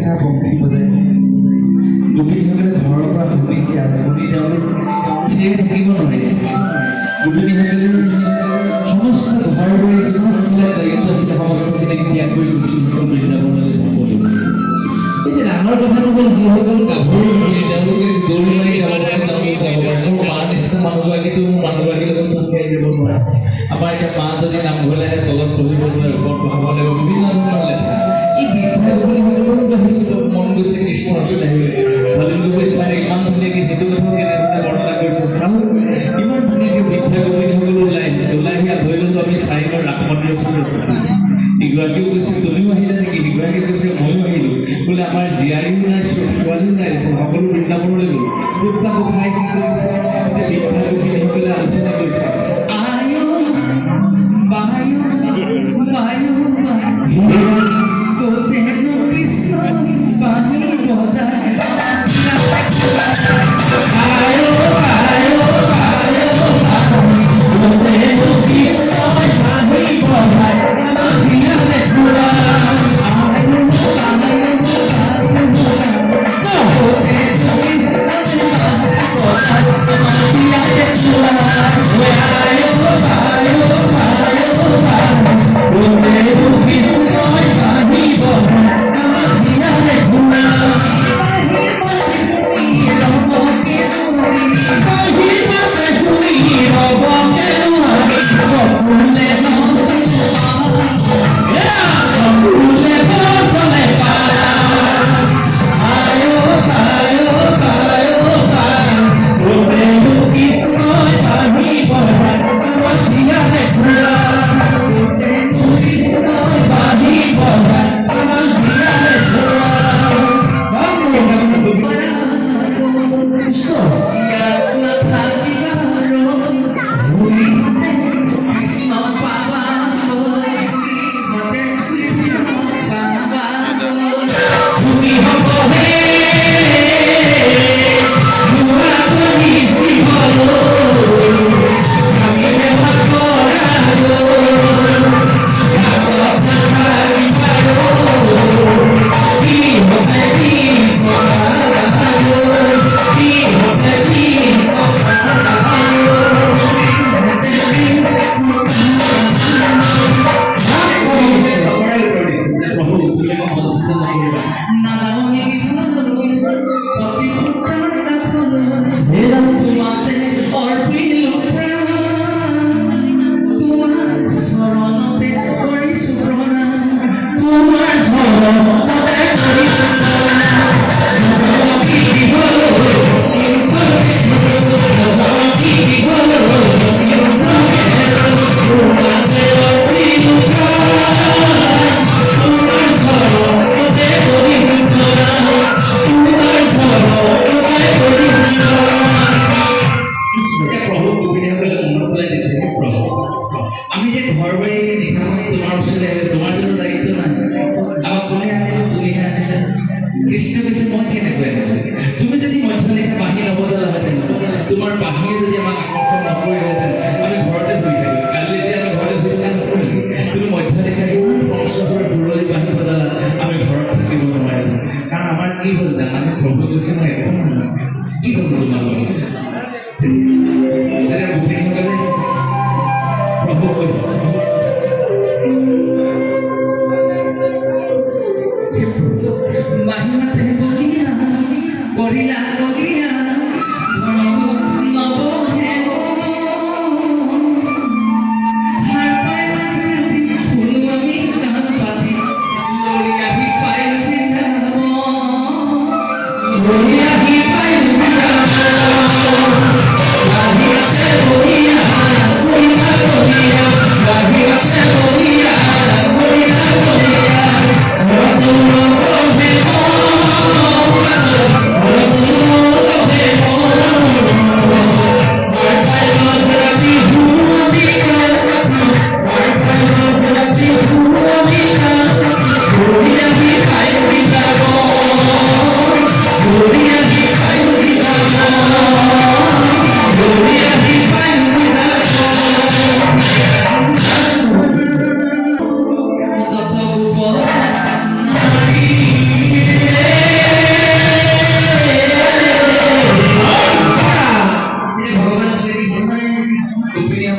লেখা বংশী বজাইছে গোপিনীসকলে ঘৰৰ পৰা শুনিছে আৰু শুনি তেওঁলোক চিৰি থাকিব নোৱাৰে গোপিনীসকলে সমস্ত ঘৰ বাৰী যিমানবিলাক দায়িত্ব আছিলে সমস্তখিনি ত্যাগ কৰি গোপিনীসকল বৃন্দাবনলৈ ভ্ৰমণ এতিয়া ডাঙৰ কথাটো হ'ল যিসকল গাভৰু তেওঁলোকে দৌৰি মাৰি যাব মা নিচিনা মানুহগৰাকীটো মানুহগৰাকীৰ লগত খোজকাঢ়ি যাব নোৱাৰে আমাৰ এতিয়া মা যদি নামঘৰলৈ আহে তলত বহিব নোৱাৰে ওপৰত বহাব লাগিব বিভিন্ন ধৰণৰ লেঠা এই বৃদ্ধা গোপিনীসকলেও আহিছিল মন গৈছে কৃষ্ণ আহিলে ভলিউম কৈছে ইমান ধুনীয়াকৈ সেইটো কথা কেনেধৰণে বৰ্ণনা কৰিছে চাওঁ ইমান ধুনীয়াকৈ বৃদ্ধা গোপিনীসকলো ওলাই আহিছে ওলাই আহি আধৰিলেতো আমি চাৰিনৰ ৰাস মন্দিৰৰ ওচৰত ৰখিছোঁ ইগৰাকীও কৈছে তুমিও আহিলা নেকি ইগৰাকীয়ে কৈছে ময়ো আহিলোঁ বোলে আমাৰ জীয়াৰীও নাই ছোৱালীও নাই সকলো বৃন্দাবনলৈ গ'ল দুটা গোসাঁই কি কৰিছে এতিয়া বৃদ্ধা গোপিনীসকলে আলোচনা কৰিছে আমি যে ঘৰ বাৰী দেখা তোমাৰ ওচৰলৈ আহিলে তোমাৰ যিটো দায়িত্ব নাই আমাক কোনে আনিলে তুমিহে আনিলে কৃষ্ণ কৈছে মই কেনেকৈ আনিলোঁ তুমি যদি মধ্যলেখা বাঁহী নবজালাহেঁতেন তোমাৰ বাঁহীয়ে যদি আমাক আকৰ্ষণ নকৰিলেহেঁতেন আমি ঘৰতে শুই থাকিলোঁ কালি এতিয়া আমি ঘৰতে শুই থকা নাছিলোঁ তুমি মধ্যলেখা ইমান পঞ্চপুৰৰ দূৰলৈ বাঁহী বজালা আমি ঘৰত থাকিব নোৱাৰিলোঁ কাৰণ আমাৰ কি হ'ল জানানে প্ৰভু কৈছে মই একো নাজানো কি হ'ল তোমালোকে এতিয়া গোপিনীসকলে প্ৰভু কৈছে মাহিমাতে বলিয়া কৰিলা বলিয়া ঘৰতো নবহে হাৰ পাই মাজি ৰাতি শুনো আমি গান পাতি লৰি আহি পাইলো বৃন্দাবন লৰি আহি পাইলো বৃন্দাবন মাহিমাতে বলিয়া কৰিলা বলিয়া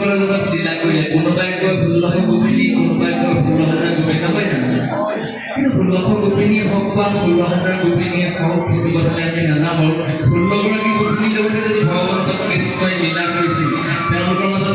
সকলে লগত লীলা কৰিলে কোনোবাই কয় 1600 গোপিনী কোনোবাই কয় 16,000 গোপিনী নকয় জানো কিন্তু 1600 গোপিনীয়ে হওক বা 16,000 গোপিনীয়ে হওক সেইটো কথালৈ আমি নাযাম আৰু 16 গৰাকী গোপিনীৰ লগতে যদি ভগৱন্ত কৃষ্ণই লীলা কৰিছিল তেওঁলোকৰ মাজত